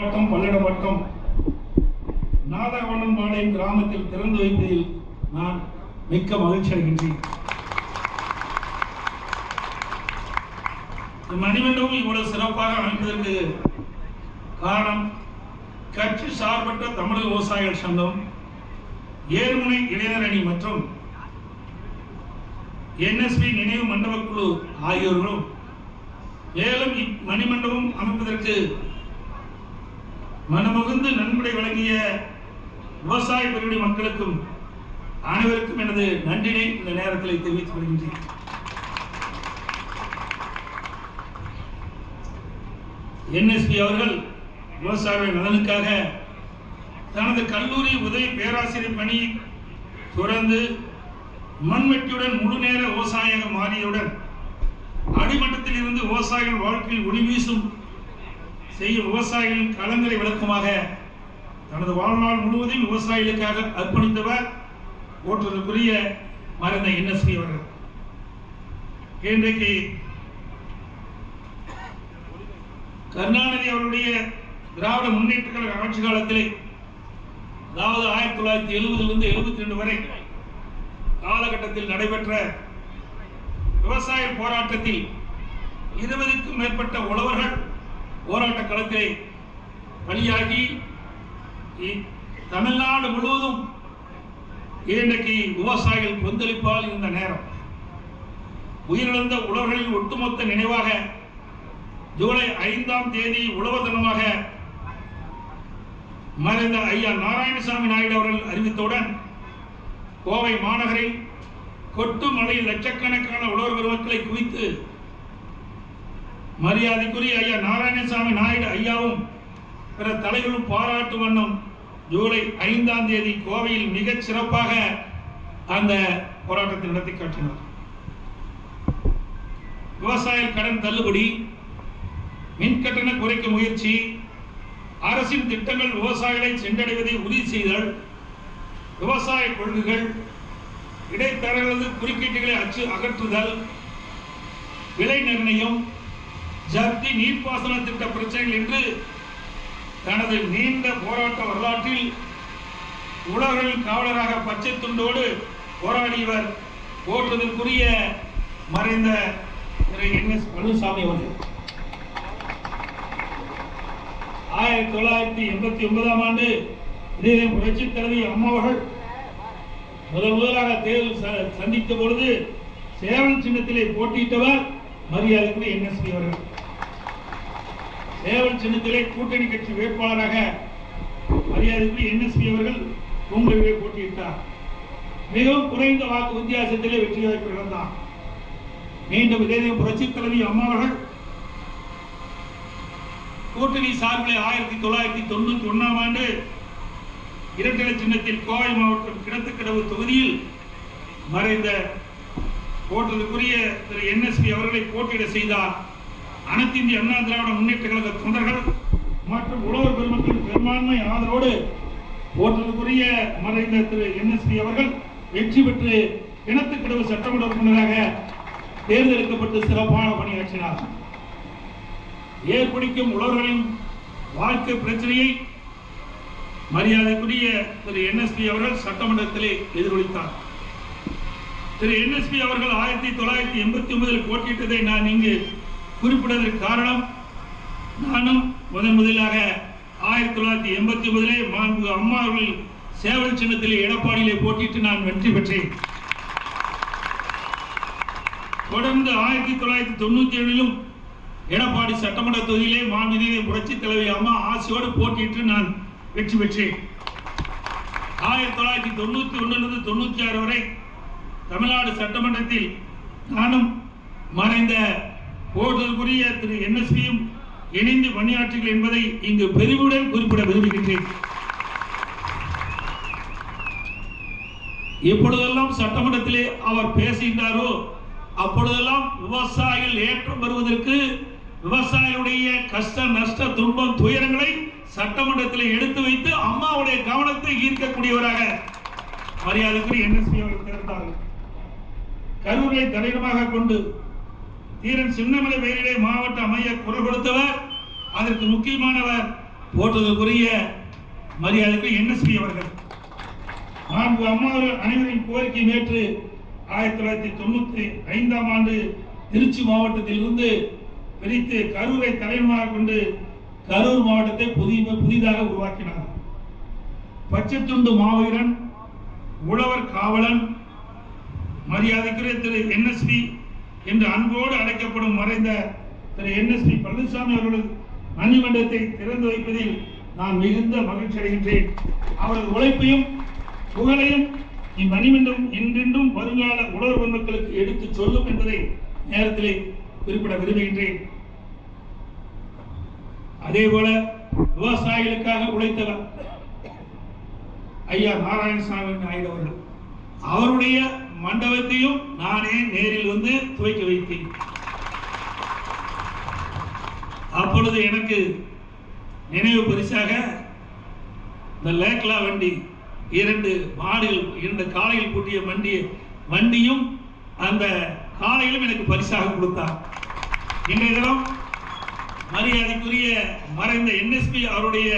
பல்லடம் வட்டம் நாதவனம்பாளையம் கிராமத்தில் திறந்து வைப்பதில் நான் மிக்க மகிழ்ச்சி அடைகின்றேன். மணிமண்டபம் இவ்வளவு சிறப்பாக அமைப்பதற்கு காரணம் கட்சி சார்பற்ற தமிழக விவசாயிகள் சங்கம், ஏர்முனை இளைஞர் அணி மற்றும் NSP நினைவு மண்டப குழு ஆகியோர்களும், மேலும் மணிமண்டபம் அமைப்பதற்கு மனமுகுந்து நன்கொடை வழங்கிய விவசாய பெருடி மக்களுக்கும் அனைவருக்கும் எனது நன்றினை இந்த நேரத்தில் தெரிவித்துக் கொள்கின்றேன். NSP அவர்கள் விவசாய நலனுக்காக தனது கல்லூரி உதவி பேராசிரியர் பணி தொடர்ந்து மண்வெட்டியுடன் முழு நேர விவசாயியாக மாறியவுடன் அடிமட்டத்தில் இருந்து விவசாயிகள் வாழ்க்கையில் ஒளி வீசும் செய்யும் விவசாயிகளின் களங்களை விளக்கமாக தனது வாழ்நாள் முழுவதும் விவசாயிகளுக்காக அர்ப்பணித்தவர் போற்றுதற்குரிய மறைந்த NSP அவர்கள். இன்றைக்கு கருணாநிதி அவருடைய திராவிட முன்னேற்ற கழக ஆட்சி காலத்திலே, அதாவது 1970 72 வரை காலகட்டத்தில் நடைபெற்ற விவசாய போராட்டத்தில் 20க்கும் மேற்பட்ட உழவர்கள் போராட்ட களத்திலே பலியாகி தமிழ்நாடு முழுவதும் இன்றைக்கு விவசாயிகள் கொந்தளிப்பால் இருந்த நேரம், உயிரிழந்த உழவர்களின் ஒட்டுமொத்த நினைவாக ஜூலை 5ஆம் தேதி உழவர் தினமாக மறைந்த ஐயா நாராயணசாமி நாயுடு அவர்கள் அறிவித்தவுடன் கோவை மாநகரில் கொட்டு மழையில் லட்சக்கணக்கான உழவர் பெருமக்களை குவித்து மரியாதைக்குரிய ஐயா நாராயணசாமி நாயுடு ஐயாவும் பிற தலைவர்களும் பாராட்டு வண்ணம் ஜூலை 5ஆம் தேதி கோவையில் மிகச் சிறப்பாக அந்த போராட்டத்தை நடத்தி காட்டினார். விவசாய கடன் தள்ளுபடி, மின்கட்டண குறைக்க முயற்சி, அரசின் திட்டங்கள் விவசாயிகளை சென்றடைவதை உறுதி செய்தல், விவசாய கொள்கைகள், இடைத்தரகர்களது குறுக்கீட்டுகளை அகற்றுதல், விலை நிர்ணயம், ஜப்தி, நீர்ப்பாசன திட்ட பிரச்சனைகள் என்று தனது நீண்ட போராட்ட வரலாற்றில் உழவர்களின் காவலராக பச்சை துண்டோடு போராடியவர் போற்றுதற்குரிய மறைந்த திரு NS பழனிசாமி அவர்கள். 1989ஆம் ஆண்டு இதே புரட்சி தலைவி அம்மா அவர்கள் முதலாக தேர்தல் சந்தித்த பொழுது சேவல் சின்னத்திலே போட்டியிட்டவர் மரியாதைக்குரிய NSP அவர்கள். சேவல் சின்னத்திலே கூட்டணி கட்சி வேட்பாளராக மரியாதைக்குரிய NSP அவர்கள் உங்களிலே போட்டியிட்டார். மிகவும் குறைந்த வாக்கு வித்தியாசத்திலே வெற்றி வாய்ப்பு இழந்தார். மீண்டும் இதே புரட்சி தலைவி அம்மா அவர்கள் கூட்டணி சார்பில் 1991ஆம் ஆண்டு இரட்டை சின்னத்தில் கோவை மாவட்டம் கிணத்துக்கடவு தொகுதியில் மறைந்த போற்றதுக்குரிய திரு NSP அவர்களை போட்டியிட செய்தார். அனைத்து இந்திய அண்ணா திராவிட முன்னேற்ற கழக தொண்டர்கள் மற்றும் உழவர் பெருமக்களின் பெரும்பான்மை ஆதரவோடு போற்றதுக்குரிய மறைந்த திரு NSP அவர்கள் வெற்றி பெற்று கிணத்துக்கடவு சட்டமன்ற உறுப்பினராக தேர்ந்தெடுக்கப்பட்டு சிறப்பான பணியாற்றினார். ஏற்படுத்தும் உழவர்களின் வாழ்க்கை பிரச்சனையை மரியாதைக்குரிய திரு NSP அவர்கள் சட்டமன்றத்திலே எதிரொலித்தார். திரு NSP அவர்கள் 1989 போட்டியிட்டதை நான் இங்கு குறிப்பிடுவதற்கு காரணம், நானும் முதலாக 1989 மாண்பு அம்மா அவர்கள் சேவல் சின்னத்திலே எடப்பாடியிலே போட்டியிட்டு நான் வெற்றி பெற்றேன். தொடர்ந்து 1997 எடப்பாடி சட்டமன்ற தொகுதியிலே மாண்புமிகு புரட்சி தலைவி அம்மா ஆசியோடு போட்டியிட்டு நான் வெற்றி பெற்றேன். 1991 96 வரை தமிழ்நாடு சட்டமன்றத்தில் நானும் மறைந்த போற்றுதற்குரிய திரு NSPயும் இணைந்து பணியாற்றுகள் என்பதை இங்கு பெருமையுடன் குறிப்பிட விரும்புகின்றேன். எப்பொழுதெல்லாம் சட்டமன்றத்திலே அவர் பேசுகின்றாரோ அப்பொழுதெல்லாம் விவசாயிகள் ஏற்றம் வருவதற்கு, விவசாயிகளுடைய கஷ்ட நஷ்ட துன்பம் துயரங்களை சட்டமன்றத்தில் எடுத்து வைத்து அம்மாவுடைய கவனத்தை ஈர்க்கக்கூடியவராக மரியாதைக்குரிய NSP அவர்கள் திறந்தார்கள். கரூரை தலையிடமாக கொண்டு தீரன் சின்னமலை பெயரிலே மாவட்ட அமைய குரல் கொடுத்தவர், அதற்கு முக்கியமானவர் போற்றுதலுக்குரிய மரியாதைக்கு NSP அவர்கள் நான்கு அம்மாவர்கள் அனைவரின் கோரிக்கை ஏற்று 1995ஆம் ஆண்டு திருச்சி மாவட்டத்தில் இருந்து பிரித்து கரூரை தலைமையாக கொண்டு கரூர் மாவட்டத்தை புதிதாக உருவாக்கினார். பச்சைத்துண்டு மாவீரன், உழவர் காவலன், மரியாதைக்குரிய திரு NSP என்று அன்போடு அழைக்கப்படும் மறைந்த திரு NSP பழனிசாமி அவர்கள் மணிமண்டபத்தை திறந்து வைப்பதில் நான் மிகுந்த மகிழ்ச்சி அடைகின்றேன். அவரது உழைப்பையும் புகழையும் இம்மணிமண்டபம் என்றென்றும் வருங்கால உழவர் மக்களுக்கு எடுத்து சொல்லும் என்பதை நேரத்திலே குறிப்பிட விரும்புகின்றேன். அதே போல விவசாயிகளுக்காக உழைத்தவர் ஐயா நாராயணசாமி நாயுடு அவர்கள், அவருடைய மண்டபத்தையும் நானே நேரில் வந்து துவக்கி வைத்தேன். அப்பொழுது எனக்கு நினைவு பரிசாக இந்த லேக்லா வண்டி, 2 மாடுகள், 2 காளைகள் பூட்டிய வண்டியும் அந்த காளைகளும் எனக்கு பரிசாக கொடுத்தார். இன்றைய தினம் மரியாதைக்குரிய மறைந்த NSP அவருடைய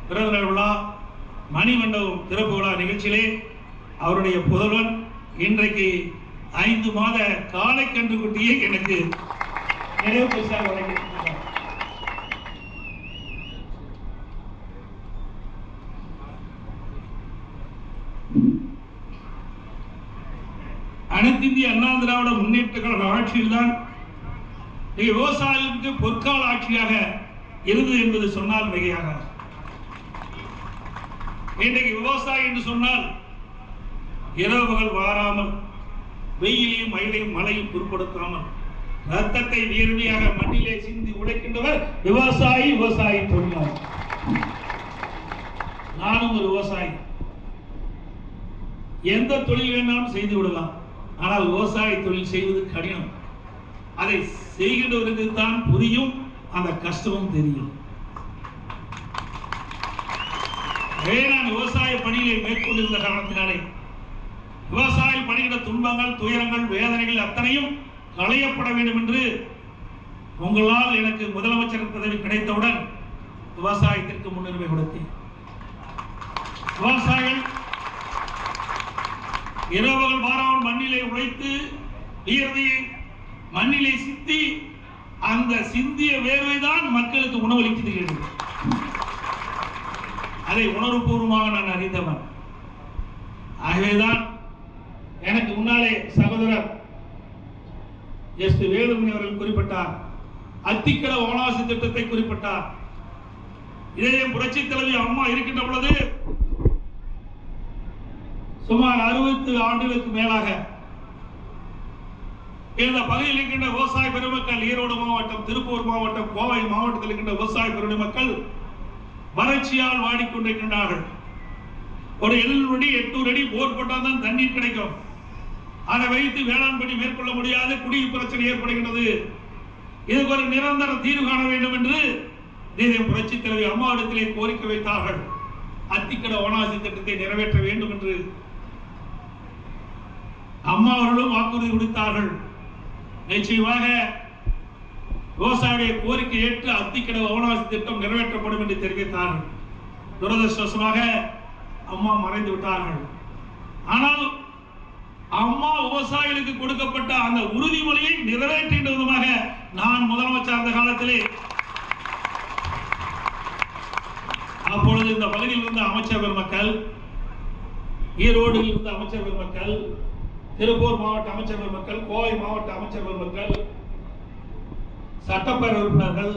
பிறந்தநாள் விழா, மணிமண்டபம் திறப்பு விழா நிகழ்ச்சியிலே அவருடைய புதல்வன் இன்றைக்கு 5 மாத காளை கன்றுக்குட்டியை எனக்கு நினைவு பரிசாக வழங்கியிருக்கிறார். அனைத்து இந்திய அண்ணா திராவிட முன்னேற்ற கழக ஆட்சியில்தான் விவசாயிகளுக்கு பொற்கால ஆட்சியாக இருந்தது என்பது சொன்னால் மிகையாக. இன்றைக்கு விவசாயி என்று சொன்னால் இரவுகள் வாராமல், வெயிலையும் மழையும் மழையும் பொருட்படுத்தாமல் ரத்தத்தை வியர்வையாக மண்ணிலே சிந்தி உடைக்கின்றவர் விவசாயி தொழிலாளர். நானும் ஒரு விவசாயி. எந்த தொழில் வேணாலும் செய்து விடலாம், ஆனால் விவசாய தொழில் செய்வது கடினம். அதை செய்கின்றவருக்கு தான் புரியும், அந்த கஷ்டமும் தெரியும். நான் விவசாய பணிகளை மேற்கொண்டிருந்த காரணத்தினாலே விவசாய பணிகிற துன்பங்கள், துயரங்கள், வேதனைகள் அத்தனையும் களையப்பட வேண்டும் என்று உங்களால் எனக்கு முதலமைச்சர் பதவி கிடைத்தவுடன் விவசாயத்திற்கு முன்னுரிமை கொடுத்தேன். விவசாயிகள் இரவுகள் வாராமல் மண்ணிலே உழைத்து வியர்வையை மண்ணிலே சிந்தி, அந்த சிந்திய வேர்வைதான் மக்களுக்கு உணவளிக்கிறது. அதை உணர்வுபூர்வமாக நான் அறிந்தவன். ஆகவேதான் எனக்கு முன்னாலே சகோதரர் வேலுமணி அவர்கள் குறிப்பிட்டார், அத்திக்கட வனவாசி திட்டத்தை குறிப்பிட்டார். இதே புரட்சி தலைவி அம்மா இருக்கின்ற பொழுது சுமார் 60 ஆண்டுகளுக்கு மேலாக இந்த பகுதியில் இருக்கின்ற விவசாய பெருமக்கள், ஈரோடு மாவட்டம், திருப்பூர் மாவட்டம், கோவை மாவட்டத்தில் இருக்கின்ற விவசாய பெருமக்கள் வறட்சியால் வாடிக்கொண்டிருக்கின்றார்கள். ஒரு 700 அடி 800 அடி போர் போட்டால் தான் தண்ணீர் கிடைக்கும். அதை வைத்து வேளாண் பணி மேற்கொள்ள முடியாது, குடிநீர் பிரச்சனை ஏற்படுகின்றது. இதுக்கு ஒரு நிரந்தர தீர்வு காண வேண்டும் என்று புரட்சி தலைவி அம்மாவிடத்திலே கோரிக்கை வைத்தார்கள். அத்திக்கட வனவாசி திட்டத்தை நிறைவேற்ற வேண்டும் என்று அம்மா அவர்களும் வாக்குறுதி கொடுத்தார்கள். நிச்சயமாக விவசாயிய கோரிக்கை ஏற்று அத்திக்கட வனவாசி திட்டம் நிறைவேற்றப்படும் என்று தெரிவித்தார்கள். துரதிருஷ்டவசமாக அம்மா மறைந்து விட்டார்கள். ஆனால் அம்மா விவசாயிகளுக்கு கொடுக்கப்பட்ட அந்த உறுதிமொழியை நிறைவேற்றுகின்ற விதமாக நான் முதலமைச்சர் அந்த காலத்திலே, அப்பொழுது இந்த பகுதியில் இருந்த அமைச்சர் பெருமக்கள், ஈரோடில் இருந்த அமைச்சர் பெருமக்கள், திருப்பூர் மாவட்ட அமைச்சர் பெருமக்கள், கோவை மாவட்ட அமைச்சர் பெருமக்கள், சட்டப்பேரவை உறுப்பினர்கள்,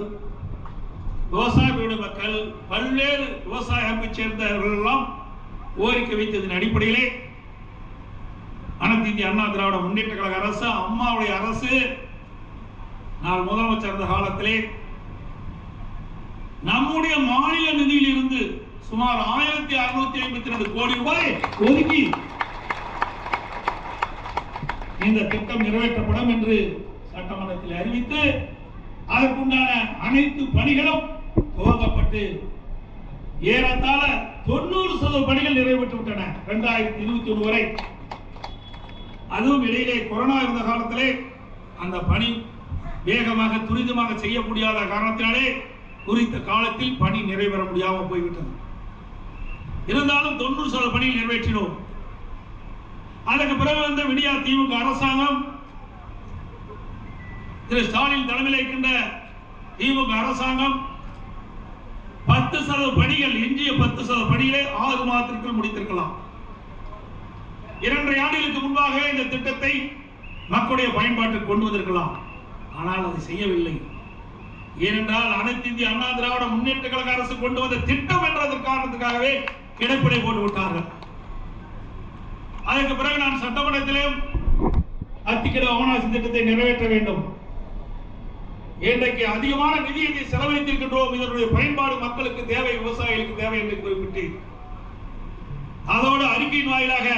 விவசாய மக்கள், பல்வேறு விவசாய அமைப்பை சேர்ந்தவர்கள் எல்லாம் கோரிக்கை வைத்ததன் அடிப்படையிலே அனைத்து இந்திய அண்ணா திராவிட முன்னேற்ற கழக அரசு, அம்மாவுடைய அரசு, நான் முதலமைச்சர் இருந்த காலத்திலே நம்முடைய மாநில நிதியில் இருந்து சுமார் 1652 கோடி ரூபாய் ஒதுக்கி இந்த திட்டம் நிறைவேற்றப்படும் என்று சட்டமன்றத்தில் அறிவித்து அதற்குண்டான அனைத்து பணிகளும் துவங்கப்பட்டு ஏறத்தாழ 90% பணிகள் நிறைவேற்றி விட்டன 2021 வரை. அதுவும் இடையிலே கொரோனா இருந்த காலத்திலே அந்த பணி வேகமாக துரிதமாக செய்ய முடியாத காரணத்தினாலே குறித்த காலத்தில் பணி நிறைவேற முடியாமல் போய்விட்டது. இருந்தாலும் 90% பணி நிறைவேற்றினோம். அதற்கு பிறகு வந்த விடியா திமுக அரசாங்கம், திரு ஸ்டாலின் தலைமையில் இருக்கின்ற திமுக அரசாங்கம் 10% பணிகள், எஞ்சிய 10% பணிகளை 6 மாதத்திற்குள் முடித்திருக்கலாம். 2.5 ஆண்டுகளுக்கு முன்பாக இந்த திட்டத்தை மக்களுடைய பயன்பாட்டுக்கு கொண்டு வந்திருக்கலாம். ஆனால் அதை செய்யவில்லை. ஏனென்றால் அனைத்து இந்திய அண்ணா திராவிட முன்னேற்ற கழக அரசு கொண்டு வந்த திட்டம் என்ற காரணத்துக்காகவே கிடைப்படை போட்டு விட்டார்கள். அதற்கு பிறகு நான் சட்டமன்றத்திலும் அத்திக்கடவு அவனாசி திட்டத்தை நிறைவேற்ற வேண்டும். இன்றைக்கு அதிகமான நிதியை செலவழித்திருக்கின்றோம். இதனுடைய பயன்பாடு மக்களுக்கு தேவை, விவசாயிகளுக்கு தேவை என்று குறிப்பிட்டு அதோடு அறிக்கையின் வாயிலாக